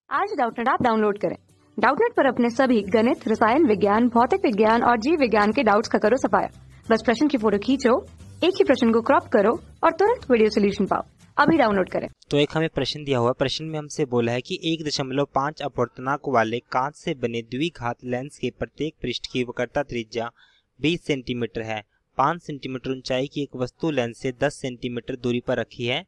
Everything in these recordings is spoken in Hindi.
आज डाउटनेट ऐप डाउनलोड करें। डाउटनेट पर अपने सभी गणित, रसायन विज्ञान, भौतिक विज्ञान और जीव विज्ञान के डाउट्स का करो सफाया। बस प्रश्न की फोटो खींचो, एक ही प्रश्न को क्रॉप करो और तुरंत वीडियो सोल्यूशन पाओ। अभी डाउनलोड करें। तो एक हमें प्रश्न दिया हुआ है। प्रश्न में हमसे बोला है कि 1.5 अपवर्तनांक वाले कांच से बने द्विघात लेंस के प्रत्येक पृष्ठ की वक्रता त्रिज्या 20 सेंटीमीटर है। 5 सेंटीमीटर ऊंचाई की एक वस्तु लेंस से 10 सेंटीमीटर दूरी पर रखी है।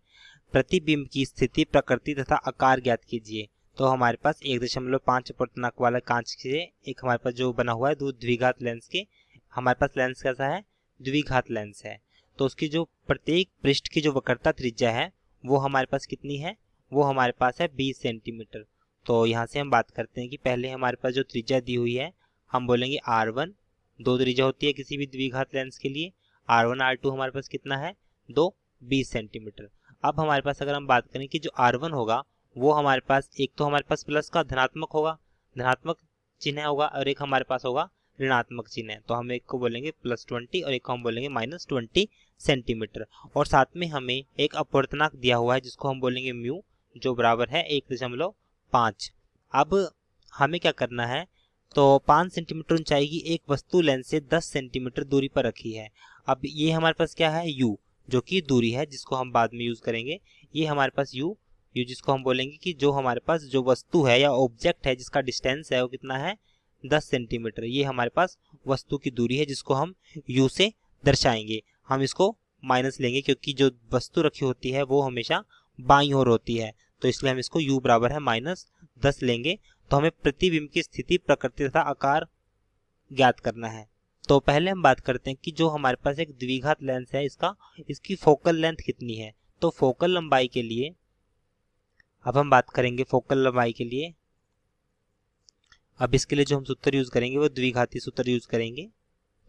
प्रतिबिंब की स्थिति, प्रकृति तथा आकार ज्ञात कीजिए। तो हमारे पास 1.5 अपवर्तनांक वाला कांच से एक हमारे पास जो बना हुआ है दो द्विघात लेंस के, हमारे पास लेंस कैसा है, द्विघात लेंस है। तो उसकी जो प्रत्येक पृष्ठ की जो वक्रता त्रिज्या है वो हमारे पास कितनी है, वो हमारे पास है 20 सेंटीमीटर। तो यहाँ से हम बात करते हैं कि पहले हमारे पास जो त्रिज्या दी हुई है हम बोलेंगे R1। दो त्रिज्या होती है किसी भी द्विघात लेंस के लिए, R1 R2 हमारे पास कितना है, 20 सेंटीमीटर। अब हमारे पास अगर हम बात करें कि जो R1 होगा वो हमारे पास एक तो हमारे पास प्लस का धनात्मक होगा, धनात्मक चिन्ह होगा, और एक हमारे पास होगा ऋणात्मक चिन्ह है। तो हम एक को बोलेंगे +20 और एक को हम बोलेंगे -20 सेंटीमीटर। और साथ में हमें एक अपवर्तनांक दिया हुआ है जिसको हम बोलेंगे म्यू, जो बराबर है 1.5। अब हमें क्या करना है, तो 5 सेंटीमीटर ऊंचाई की एक वस्तु लेंस से 10 सेंटीमीटर दूरी पर रखी है। अब ये हमारे पास क्या है, u, जो कि दूरी है जिसको हम बाद में यूज करेंगे। ये हमारे पास u जिसको हम बोलेंगे कि जो हमारे पास जो वस्तु है या ऑब्जेक्ट है जिसका डिस्टेंस है वो कितना है, 10 सेंटीमीटर। ये हमारे पास वस्तु की दूरी है जिसको हम u से दर्शाएंगे। हम इसको माइनस लेंगे क्योंकि जो वस्तु रखी होती है वो हमेशा बाईं ओर होती है, तो इसलिए हम इसको u बराबर है -10 लेंगे। तो हमें प्रतिबिंब की स्थिति, प्रकृति तथा आकार ज्ञात करना है। तो पहले हम बात करते हैं कि जो हमारे पास एक द्विघात लेंस है इसकी फोकल लेंथ कितनी है। तो फोकल लंबाई के लिए अब हम बात करेंगे फोकल लंबाई के लिए। अब इसके लिए जो हम सूत्र यूज करेंगे वो द्विघाती सूत्र यूज करेंगे।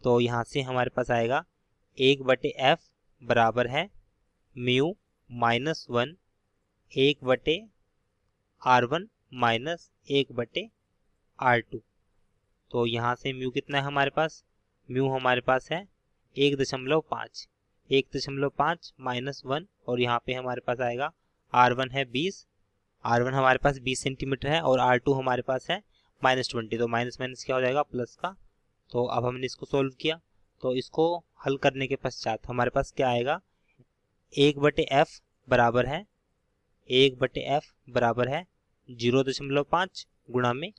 तो यहाँ से हमारे पास आएगा 1/f बराबर है म्यू -1 1/r1 -1/r2। तो यहाँ से म्यू कितना है हमारे पास, म्यू हमारे पास है 1.5 -1 और यहाँ पे हमारे पास आएगा R1 है 20, R1 हमारे पास 20 सेंटीमीटर है और R2 हमारे पास है -20। तो माइनस माइनस क्या हो जाएगा, प्लस का। तो अब हमने इसको सोल्व किया, तो इसको हल करने के पश्चात हमारे पास क्या आएगा, 1/f बराबर है 0.5 गुणा में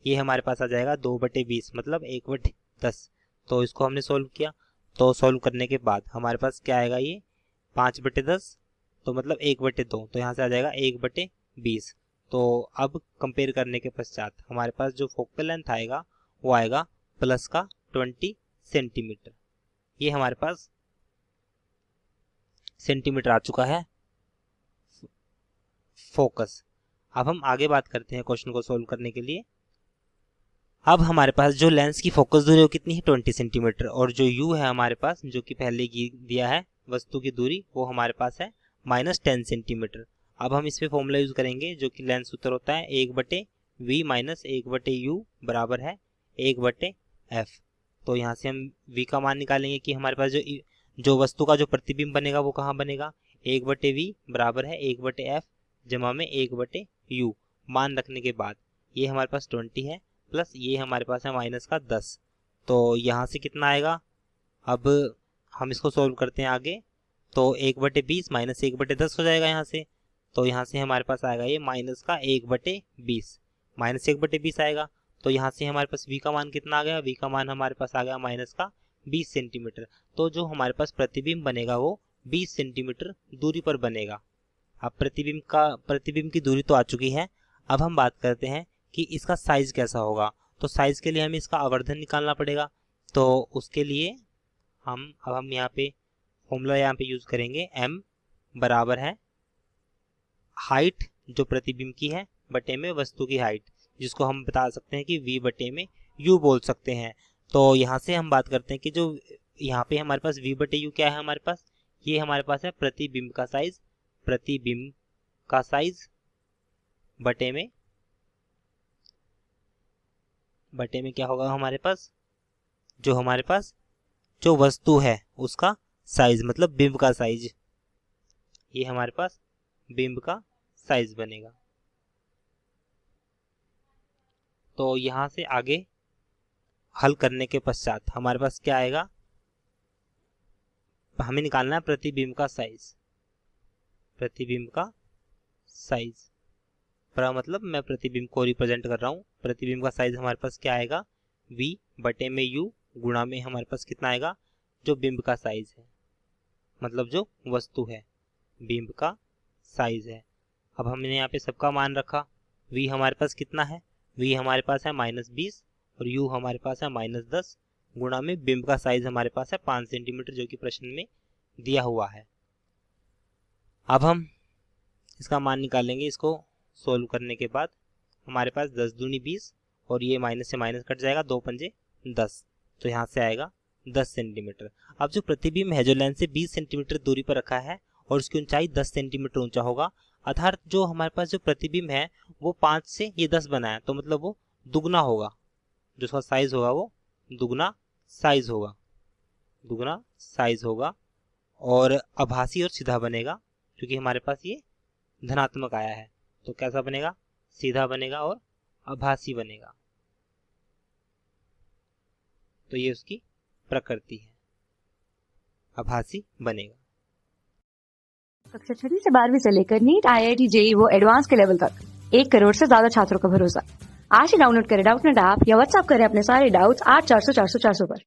ये हमारे पास आ जाएगा 2/20 मतलब 1/10। तो इसको हमने सोल्व किया, तो सोल्व करने के बाद हमारे पास क्या आएगा, ये 5/10 तो मतलब 1/2। तो यहाँ से आ जाएगा 1/20। तो अब कंपेयर करने के पश्चात हमारे पास जो फोकल लेंथ आएगा वो आएगा प्लस का 20 सेंटीमीटर। ये हमारे पास सेंटीमीटर आ चुका है फोकस। अब हम आगे बात करते हैं क्वेश्चन को सोल्व करने के लिए। अब हमारे पास जो लेंस की फोकस दूरी है वो कितनी है, 20 सेंटीमीटर, और जो u है हमारे पास जो कि पहले दिया है वस्तु की दूरी वो हमारे पास है -10 सेंटीमीटर। अब हम इस पे फॉर्मूला यूज करेंगे जो कि लेंस सूत्र होता है 1/v - 1/u बराबर है 1/f। तो यहाँ से हम v का मान निकालेंगे कि हमारे पास जो वस्तु का जो प्रतिबिंब बनेगा वो कहाँ बनेगा, 1/v बराबर है 1/f जमा में 1/u। मान रखने के बाद ये हमारे पास 20 है प्लस ये हमारे पास है -10। तो यहाँ से कितना आएगा, अब हम इसको सोल्व करते हैं आगे। तो 1/20 - 1/10 हो जाएगा यहाँ से। तो यहाँ से हमारे पास आएगा ये -1/20 आएगा। तो यहाँ से हमारे पास v का मान कितना आ गया, v का मान हमारे पास आ गया -20 सेंटीमीटर। तो जो हमारे पास प्रतिबिंब बनेगा वो 20 सेंटीमीटर दूरी पर बनेगा। अब प्रतिबिंब की दूरी तो आ चुकी है। अब हम बात करते हैं कि इसका साइज कैसा होगा। तो साइज के लिए हमें इसका आवर्धन निकालना पड़ेगा। तो उसके लिए हम यहाँ पे फॉर्मूला यहाँ पे यूज करेंगे, m बराबर है हाइट जो प्रतिबिंब की है बटे में वस्तु की हाइट, जिसको हम बता सकते हैं कि v बटे में u बोल सकते हैं। तो यहाँ से हम बात करते हैं कि जो यहाँ पे हमारे पास v बटे u क्या है, हमारे पास ये हमारे पास है प्रतिबिंब का साइज बटे में क्या होगा हमारे पास, जो वस्तु है उसका साइज मतलब बिंब का साइज, ये हमारे पास बिंब का साइज बनेगा। तो यहाँ से आगे हल करने के पश्चात हमारे पास क्या आएगा, हमें निकालना है प्रतिबिंब का साइज। प्रतिबिंब का साइज मतलब मैं प्रतिबिंब को रिप्रेजेंट कर रहा हूँ। प्रतिबिंब का साइज हमारे पास क्या आएगा, v बटे में u गुणा में हमारे पास कितना आएगा, जो बिंब का साइज है, मतलब जो वस्तु है, बिंब का साइज है। अब हमने यहाँ पे सबका मान रखा। v हमारे पास कितना है, v हमारे पास है -20 और u हमारे पास है -10 गुणा में बिंब का साइज हमारे पास है 5 सेंटीमीटर, जो कि प्रश्न में दिया हुआ है। अब हम इसका मान निकालेंगे। इसको सोल्व करने के बाद हमारे पास 10 दूनी 20 और ये माइनस से माइनस कट जाएगा, 2 पंजे 10, तो यहाँ से आएगा 10 सेंटीमीटर। अब जो प्रतिबिंब है जो लेंस से 20 सेंटीमीटर दूरी पर रखा है और उसकी ऊंचाई 10 सेंटीमीटर ऊंचा होगा, अर्थात जो हमारे पास जो प्रतिबिंब है वो 5 से ये 10 बना है, तो मतलब वो दुगना होगा, जो उसका साइज होगा वो दुगना साइज होगा, दुगना साइज होगा और आभासी और सीधा बनेगा, क्योंकि हमारे पास ये धनात्मक आया है। तो कैसा बनेगा, सीधा बनेगा और आभासी बनेगा। तो ये उसकी प्रकृति है, आभासी बनेगा। कक्षा 6 से 12वीं से लेकर नीट, IIT, JEE वो एडवांस के लेवल तक 1 करोड़ से ज्यादा छात्रों का भरोसा। आज ही डाउनलोड करें डाउटनेट ऐप या व्हाट्सएप करें अपने सारे डाउट्स 8400 400 400 पर।